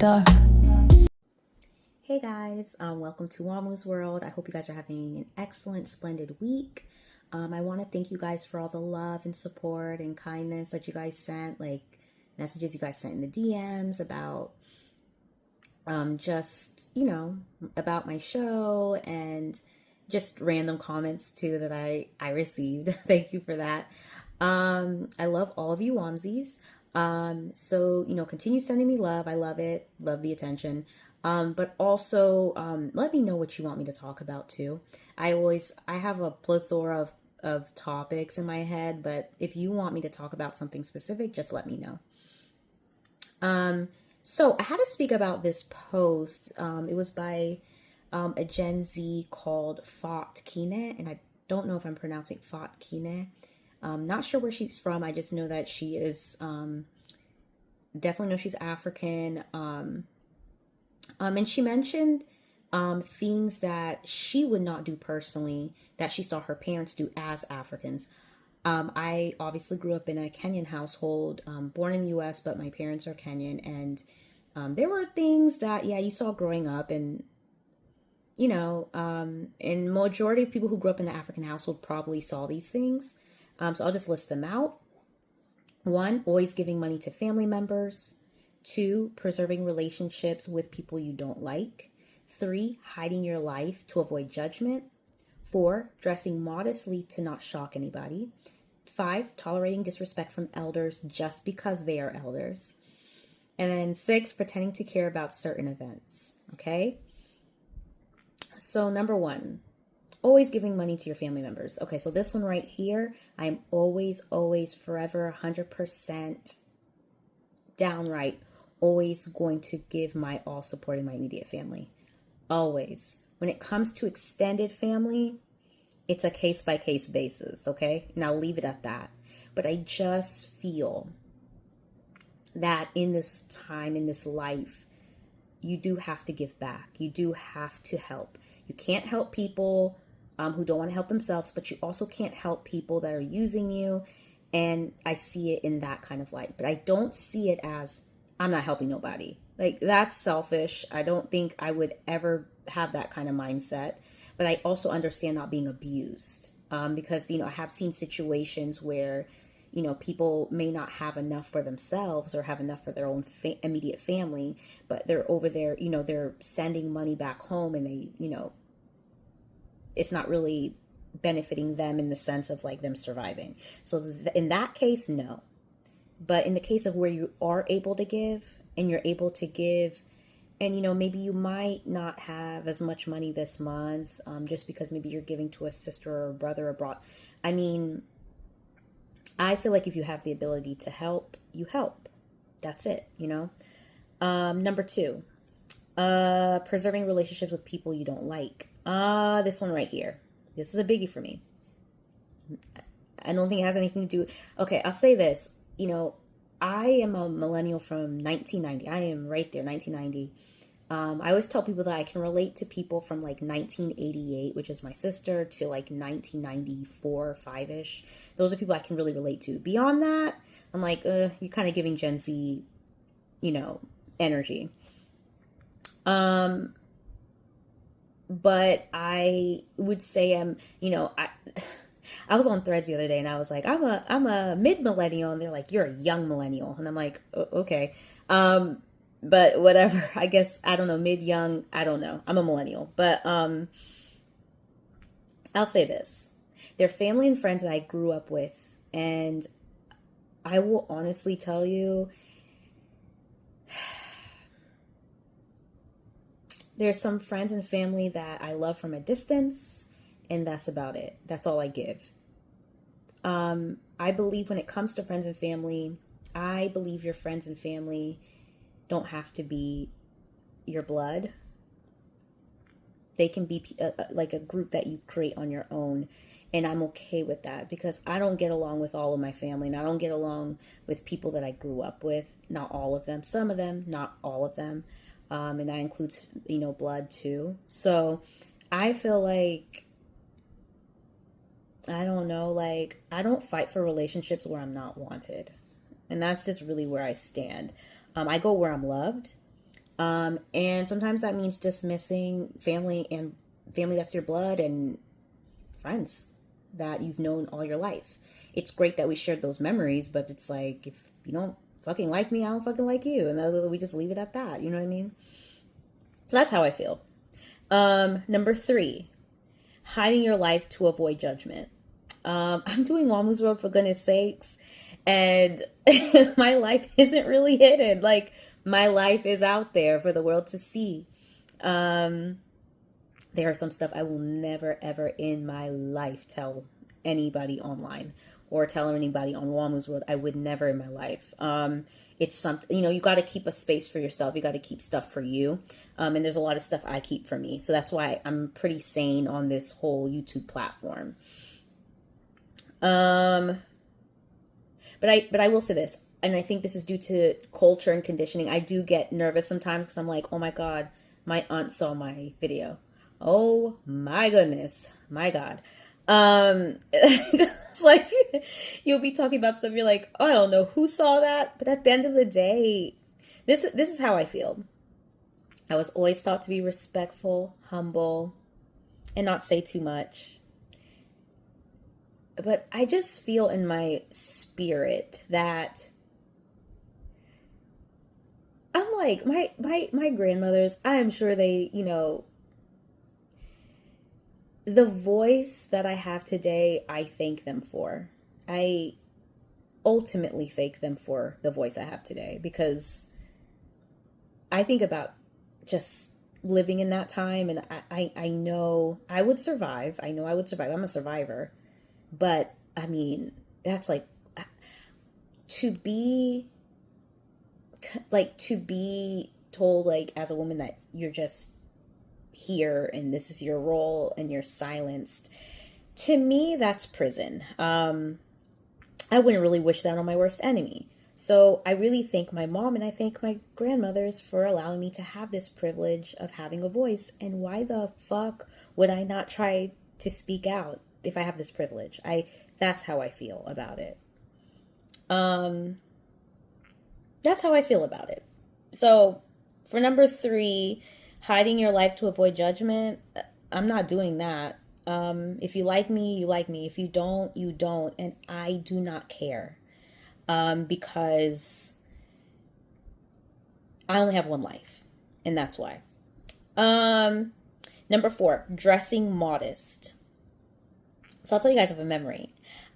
dark. Hey guys, welcome to Wamu's world. I hope you guys are having an excellent, splendid week. I want to thank you guys for all the love and support and kindness that you guys sent, like messages you guys sent in the DMs about just, about my show and just random comments too that I received. Thank you for that. I love all of you Wamsies. So, continue sending me love. I love it. Love the attention. But also, let me know what you want me to talk about too. I have a plethora of topics in my head, but if you want me to talk about something specific, just let me know. So I had to speak about this post. It was by, a Gen Z called Fat Kine, and I don't know if I'm pronouncing Fat Kine. Not sure where she's from. I just know that she is, definitely know she's African. And she mentioned things that she would not do personally that she saw her parents do as Africans. I obviously grew up in a Kenyan household, born in the US, but my parents are Kenyan. And there were things that, you saw growing up. And, and majority of people who grew up in the African household probably saw these things. So I'll just list them out. 1, always giving money to family members. 2, preserving relationships with people you don't like. 3, hiding your life to avoid judgment. 4, dressing modestly to not shock anybody. 5, tolerating disrespect from elders just because they are elders. And then 6, pretending to care about certain events. Okay? So number 1, always giving money to your family members. Okay, so this one right here, I'm always, forever, 100% downright always going to give my all supporting my immediate family. Always. When it comes to extended family, it's a case-by-case basis, okay? And I'll leave it at that. But I just feel that in this time, in this life, you do have to give back. You do have to help. You can't help people who don't want to help themselves, but you also can't help people that are using you. And I see it in that kind of light. But I don't see it as, I'm not helping nobody. Like, that's selfish. I don't think I would ever have that kind of mindset. But I also understand not being abused. Because, I have seen situations where, people may not have enough for themselves or have enough for their own immediate family. But they're over there, they're sending money back home and they, it's not really benefiting them in the sense of like them surviving. So in that case, no. But in the case of where you are able to give and you're able to give, and maybe you might not have as much money this month, just because maybe you're giving to a sister or a brother abroad. I mean, I feel like if you have the ability to help, you help. That's it, Number 2, preserving relationships with people you don't like. This one right here. This is a biggie for me. I don't think it has anything to do. Okay, I'll say this. I am a millennial from 1990. I am right there, 1990. I always tell people that I can relate to people from like 1988, which is my sister, to like 1994, 5-ish. Those are people I can really relate to. Beyond that, I'm like, you're kind of giving Gen Z, energy. But I would say I was on Threads the other day and I was like, I'm a mid-millennial, and they're like, you're a young millennial. And I'm like, okay. But whatever, I guess, I don't know, mid-young, I don't know. I'm a millennial. But I'll say this. They're family and friends that I grew up with. And I will honestly tell you, there's some friends and family that I love from a distance, and that's about it. That's all I give. I believe when it comes to friends and family, I believe your friends and family don't have to be your blood. They can be like a group that you create on your own. And I'm okay with that because I don't get along with all of my family, and I don't get along with people that I grew up with. Not all of them. Some of them, not all of them. And that includes, blood too. So I feel like, I don't know, like, I don't fight for relationships where I'm not wanted. And that's just really where I stand. I go where I'm loved. And sometimes that means dismissing family that's your blood and friends that you've known all your life. It's great that we shared those memories, but it's like, if you don't fucking like me, I don't fucking like you. And we just leave it at that. You know what I mean? So that's how I feel. Number 3, hiding your life to avoid judgment. I'm doing Wamu's World, for goodness sakes. And my life isn't really hidden. Like, my life is out there for the world to see. There are some stuff I will never, ever in my life tell anybody online or tell anybody on Wamu's World. I would never in my life. It's something, you got to keep a space for yourself. You got to keep stuff for you. And there's a lot of stuff I keep for me. So that's why I'm pretty sane on this whole YouTube platform. But I will say this, and I think this is due to culture and conditioning. I do get nervous sometimes because I'm like, oh my God, my aunt saw my video. Oh my goodness, my God. It's like you'll be talking about stuff. You're like, oh, I don't know who saw that. But at the end of the day, this is how I feel. I was always taught to be respectful, humble, and not say too much. But I just feel in my spirit that I'm like, my grandmothers, I am sure they, the voice that I have today, I thank them for. I ultimately thank them for the voice I have today, because I think about just living in that time, and I know I would survive. I know I would survive. I'm a survivor. But I mean, that's like to be told, like, as a woman, that you're just here and this is your role and you're silenced. To me, that's prison. I wouldn't really wish that on my worst enemy. So I really thank my mom and I thank my grandmothers for allowing me to have this privilege of having a voice. And why the fuck would I not try to speak out if I have this privilege? That's how I feel about it. That's how I feel about it. So for number 3, hiding your life to avoid judgment, I'm not doing that. If you like me, you like me. If you don't, you don't. And I do not care. Because I only have one life. And that's why. Number 4, dressing modest. So I'll tell you guys of a memory.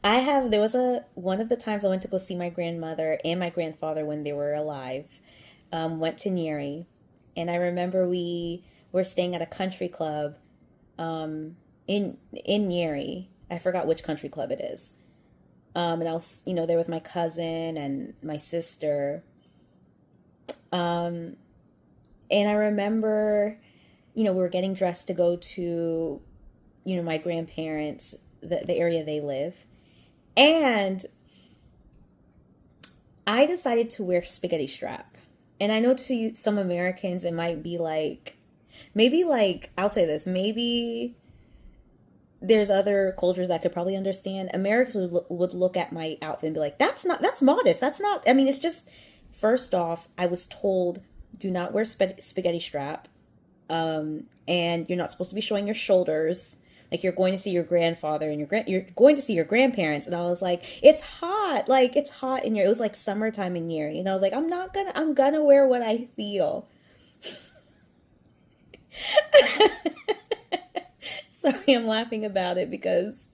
There was one of the times I went to go see my grandmother and my grandfather when they were alive, went to Nyeri. And I remember we were staying at a country club, in Nyeri. I forgot which country club it is. And I was, there with my cousin and my sister. And I remember, we were getting dressed to go to, my grandparents, the area they live. And I decided to wear spaghetti strap. And I know to some Americans, it might be like, I'll say this, maybe there's other cultures that could probably understand. Americans would look at my outfit and be like, that's modest. That's not, it's just, first off, I was told, do not wear spaghetti strap. And you're not supposed to be showing your shoulders. Like, you're going to see your grandfather and you're going to see your grandparents. And I was like, it's hot. Like, it's hot in here. It was like summertime in Nyeri. And I was like, I'm gonna wear what I feel. Sorry, I'm laughing about it because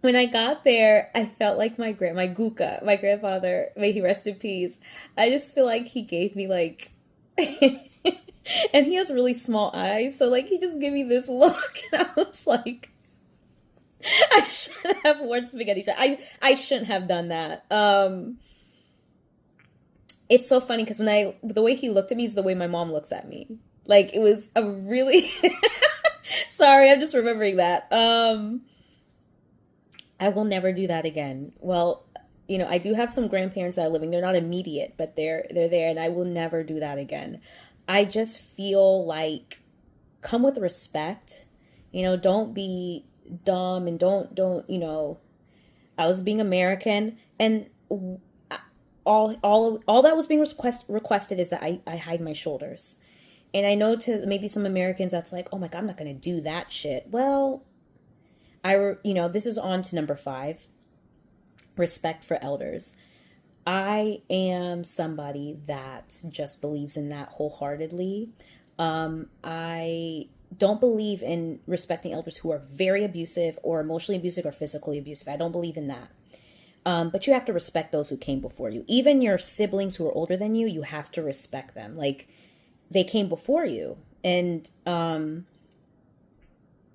when I got there, I felt like my Guka, my grandfather, may he rest in peace. I just feel like he gave me like, and he has really small eyes. So like, he just gave me this look and I was like, I shouldn't have worn spaghetti. I shouldn't have done that. It's so funny because the way he looked at me is the way my mom looks at me. Like, it was a really, sorry, I'm just remembering that. I will never do that again. Well, I do have some grandparents that are living. They're not immediate, but they're there, and I will never do that again. I just feel like, come with respect. Don't be dumb, and don't. I was being American, and all that was being requested is that I hide my shoulders. And I know to maybe some Americans that's like, oh my God, I'm not going to do that shit. Well, this is on to number 5, respect for elders. I am somebody that just believes in that wholeheartedly. I don't believe in respecting elders who are very abusive or emotionally abusive or physically abusive. I don't believe in that. But you have to respect those who came before you. Even your siblings who are older than you, you have to respect them. Like, they came before you. And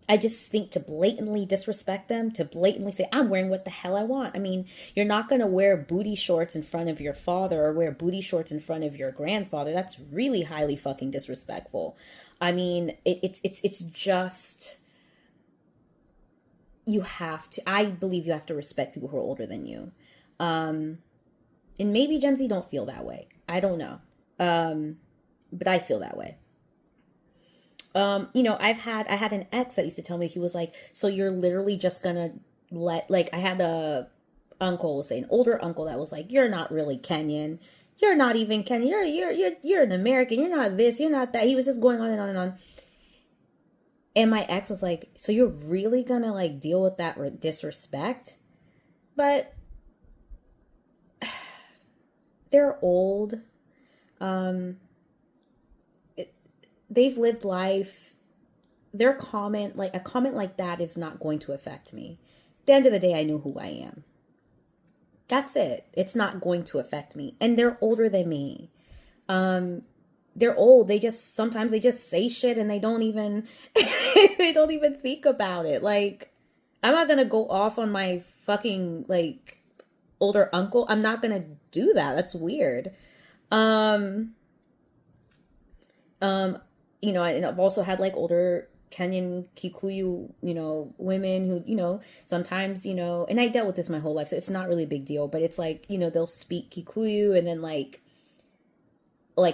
I just think to blatantly disrespect them, to blatantly say, I'm wearing what the hell I want. I mean, you're not going to wear booty shorts in front of your father or wear booty shorts in front of your grandfather. That's really highly fucking disrespectful. I mean, it's just, I believe you have to respect people who are older than you. And maybe Gen Z don't feel that way. I don't know. But I feel that way. I had an ex that used to tell me, he was like, so you're literally just gonna I had an older uncle that was like, you're not really Kenyan. You're not even Kenyan. You're an American. You're not this, you're not that. He was just going on and on and on. And my ex was like, so you're really gonna like deal with that disrespect? But they're old. They've lived life. A comment like that is not going to affect me. At the end of the day, I know who I am. That's it. It's not going to affect me. And they're older than me. They're old. Sometimes they just say shit and they don't even they don't even think about it. Like, I'm not gonna go off on my fucking like older uncle. I'm not gonna do that. That's weird. And I've also had like older Kenyan Kikuyu, women who, sometimes, and I dealt with this my whole life, so it's not really a big deal, but it's like, they'll speak Kikuyu and then like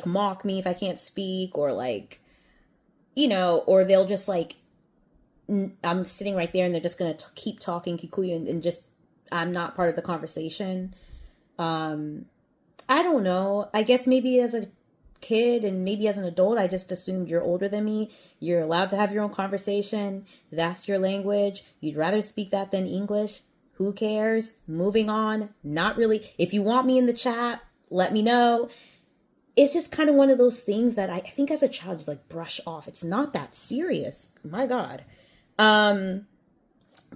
mock me if I can't speak, or like, or they'll just like, I'm sitting right there and they're just going to keep talking Kikuyu and just, I'm not part of the conversation. I don't know. I guess maybe as a kid and maybe as an adult, I just assumed you're older than me. You're allowed to have your own conversation. That's your language. You'd rather speak that than English. Who cares? Moving on. Not really. If you want me in the chat, let me know. It's just kind of one of those things that I think as a child just like brush off. It's not that serious. My God. But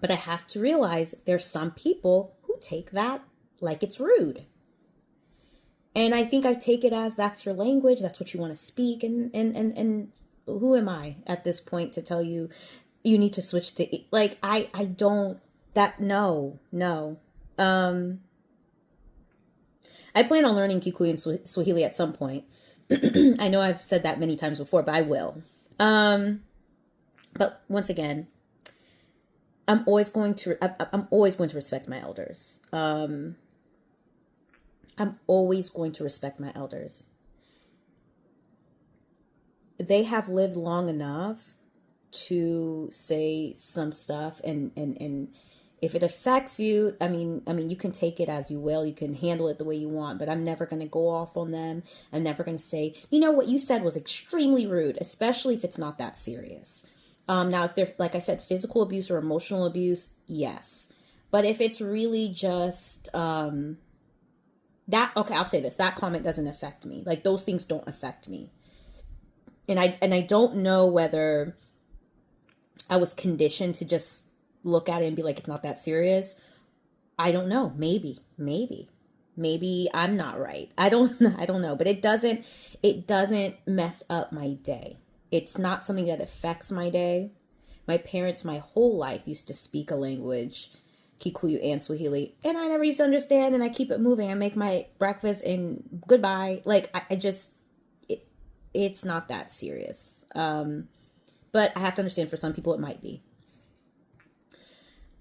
I have to realize there's some people who take that like it's rude. And I think I take it as that's your language. That's what you want to speak. And who am I at this point to tell you, you need to switch to, like, I don't, that, no. I plan on learning Kikuyu and Swahili at some point. I know I've said that many times before, but I will. But once again, I'm always going to respect my elders. I'm always going to respect my elders. They have lived long enough to say some stuff, and if it affects you, I mean, you can take it as you will. You can handle it the way you want, but I'm never going to go off on them. I'm never going to say, what you said was extremely rude, especially if it's not that serious. Now, if they're, like I said, physical abuse or emotional abuse, yes. But if it's really just, I'll say this, that comment doesn't affect me. Like, those things don't affect me. And I don't know whether I was conditioned to just look at it and be like, it's not that serious. I don't know. Maybe I'm not right. I don't know, but it doesn't mess up my day. It's not something that affects my day. My parents, my whole life, used to speak a language, Kikuyu and Swahili, and I never used to understand, and I keep it moving. I make my breakfast and goodbye. Like, it's not that serious. But I have to understand, for some people it might be.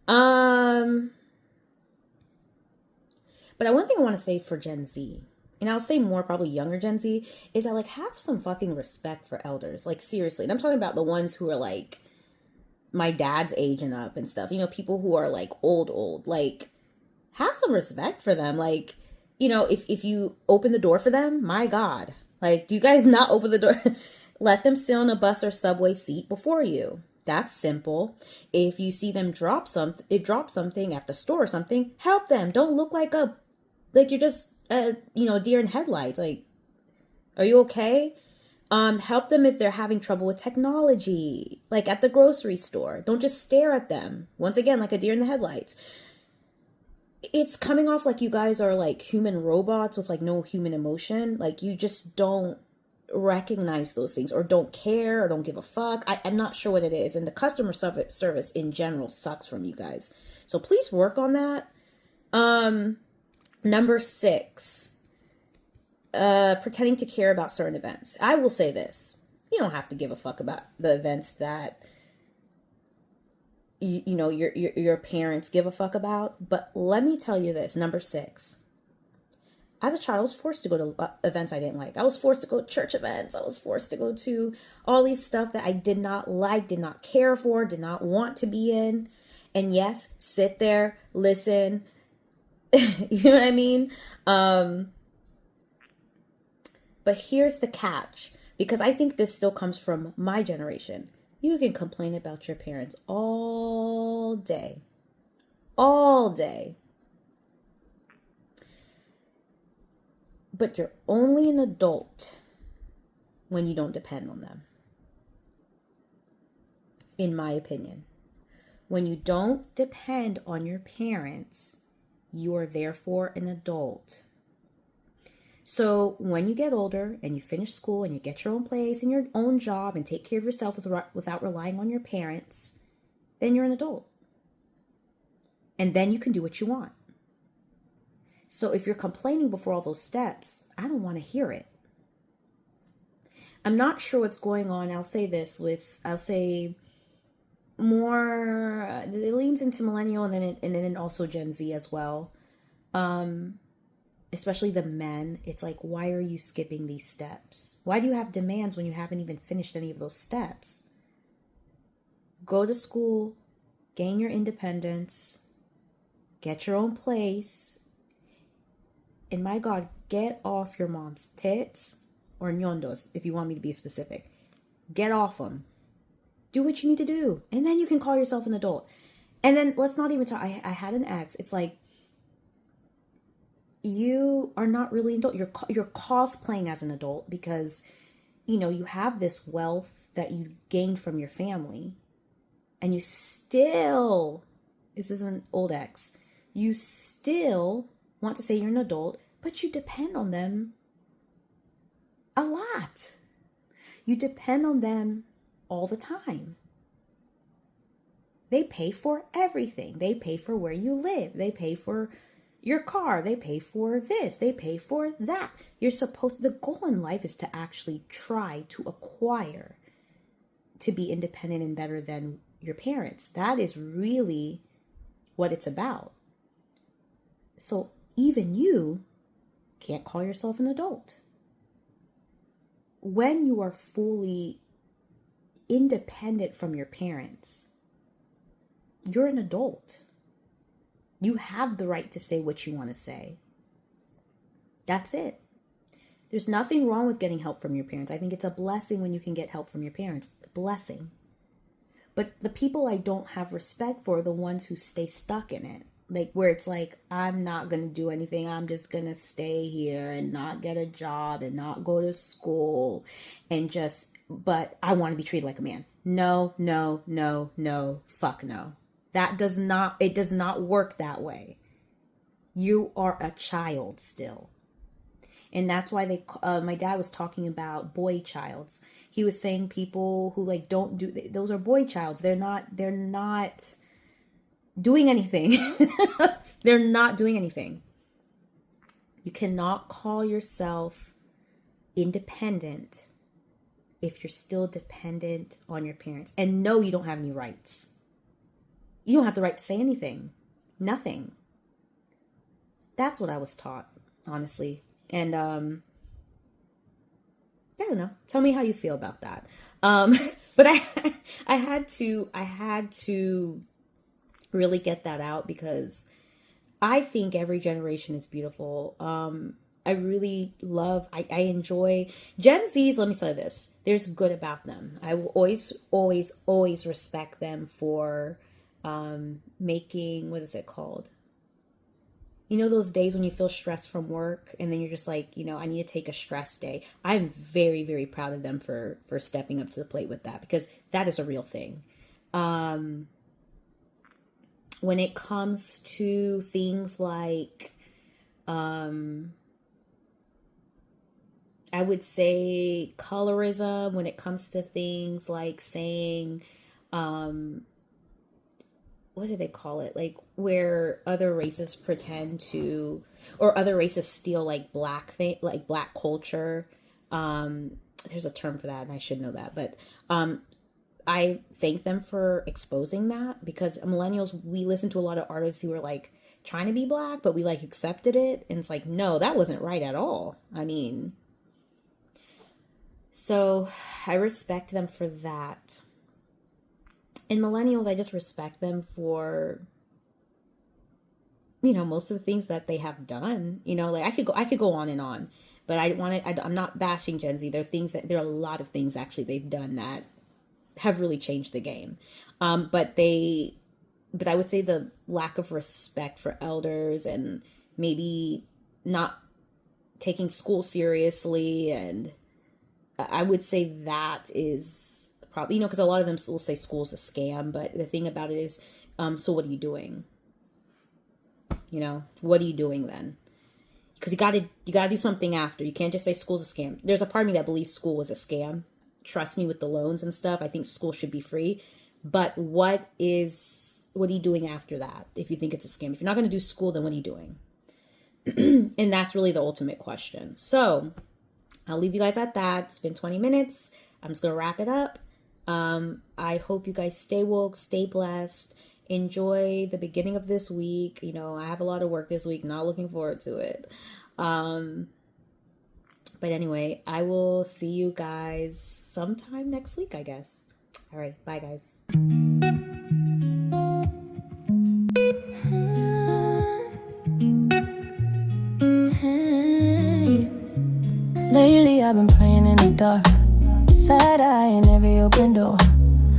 But one thing I want to say for Gen Z, and I'll say more probably younger Gen Z, is that, like, have some fucking respect for elders. Like, seriously. And I'm talking about the ones who are like my dad's age and up and stuff. People who are like old. Like, have some respect for them. Like, if you open the door for them, my God, like, do you guys not open the door? Let them sit on a bus or subway seat before you. That's simple. If you see them drop something at the store or something, help them. Don't look like you're just deer in headlights. Like, are you okay? Help them if they're having trouble with technology, like at the grocery store. Don't just stare at them. Once again, like a deer in the headlights. It's coming off like you guys are like human robots with like no human emotion. Like, you just don't recognize those things, or don't care, or don't give a fuck. I'm not sure what it is. And the customer service in general sucks from you guys. So please work on that. Number 6, pretending to care about certain events. I will say this. You don't have to give a fuck about the events that your parents give a fuck about. But let me tell you this, number 6. As a child, I was forced to go to events I didn't like. I was forced to go to church events. I was forced to go to all these stuff that I did not like, did not care for, did not want to be in. And yes, sit there, listen. You know what I mean? But here's the catch, because I think this still comes from my generation. You can complain about your parents all day. All day. But you're only an adult when you don't depend on them. In my opinion. When you don't depend on your parents, you are therefore an adult. So when you get older and you finish school and you get your own place and your own job and take care of yourself without relying on your parents, then you're an adult. And then you can do what you want. So if you're complaining before all those steps, I don't want to hear it. I'm not sure what's going on. I'll say more, it leans into millennial and then also Gen Z as well. Especially the men. It's like, why are you skipping these steps? Why do you have demands when you haven't even finished any of those steps? Go to school, gain your independence, get your own place. And my God, get off your mom's tits, or ñondos, if you want me to be specific. Get off them. Do what you need to do. And then you can call yourself an adult. And then let's not even talk. I had an ex. It's like, you are not really an adult. You're cosplaying as an adult because, you have this wealth that you gained from your family. And you still, this is an old ex, you still want to say you're an adult, but you depend on them a lot. You depend on them all the time. They pay for everything. They pay for where you live. They pay for your car. They pay for this. They pay for that. The goal in life is to actually try to acquire, to be independent and better than your parents. That is really what it's about. So even you can't call yourself an adult. When you are fully independent from your parents, you're an adult. You have the right to say what you want to say. That's it. There's nothing wrong with getting help from your parents. I think it's a blessing when you can get help from your parents. A blessing. But the people I don't have respect for are the ones who stay stuck in it. Like, where it's like, I'm not going to do anything. I'm just going to stay here and not get a job and not go to school but I want to be treated like a man. No, fuck no. It does not work that way. You are a child still. And that's why my dad was talking about boy childs. He was saying people who those are boy childs. They're not doing anything. They're not doing anything. You cannot call yourself independent if you're still dependent on your parents. And no, you don't have any rights. You don't have the right to say anything. Nothing. That's what I was taught, honestly. And I don't know. Tell me how you feel about that. But I had to really get that out because I think every generation is beautiful. I really love, I enjoy Gen Zs. Let me say this. There's good about them. I will always, always, always respect them for making, what is it called? You know, those days when you feel stressed from work and then you're just like, I need to take a stress day. I'm very, very proud of them for stepping up to the plate with that, because that is a real thing. When it comes to things like, I would say colorism, when it comes to things like saying, what do they call it? Like where other races pretend to, or other races steal like black culture. There's a term for that and I should know that, but, I thank them for exposing that, because millennials, we listen to a lot of artists who were like trying to be black, but we like accepted it. And it's like, no, that wasn't right at all. I mean, so I respect them for that. And millennials, I just respect them for, most of the things that they have done. Like I could go on and on, but I'm not bashing Gen Z. There are a lot of things actually they've done that have really changed the game. But I would say the lack of respect for elders and maybe not taking school seriously, and I would say that is probably, because a lot of them will say school's a scam, but the thing about it is, so what are you doing? What are you doing then? Because you gotta do something after. You can't just say school's a scam. There's a part of me that believes school was a scam. Trust me, with the loans and stuff, I think school should be free. But what are you doing after that if you think it's a scam? If you're not going to do school, then what are you doing? And that's really the ultimate question. So I'll leave you guys at that. It's been 20 minutes. I'm just going to wrap it up. I hope you guys stay woke, stay blessed, enjoy the beginning of this week. I have a lot of work this week, not looking forward to it. But anyway, I will see you guys sometime next week, I guess. All right. Bye, guys. Lately I've been praying in the dark, side eye in every open door.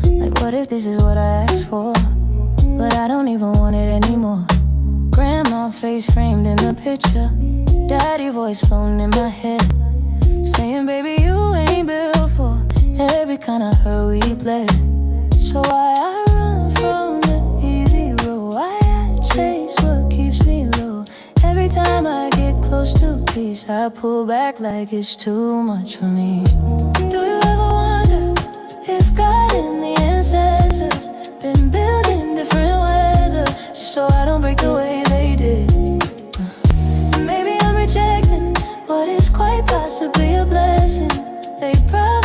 Like, what if this is what I asked for? But I don't even want it anymore. Grandma face framed in the picture, daddy voice floating in my head, saying, baby, you ain't built for every kind of hurt we bled. So why I run from the easy road? Why I chase what keeps me low? Every time I get close to peace, I pull back like it's too much for me. Do you ever wonder if God and the ancestors been building different weather just so I don't break the way they did? Maybe I'm rejecting what is quite possibly a blessing. They probably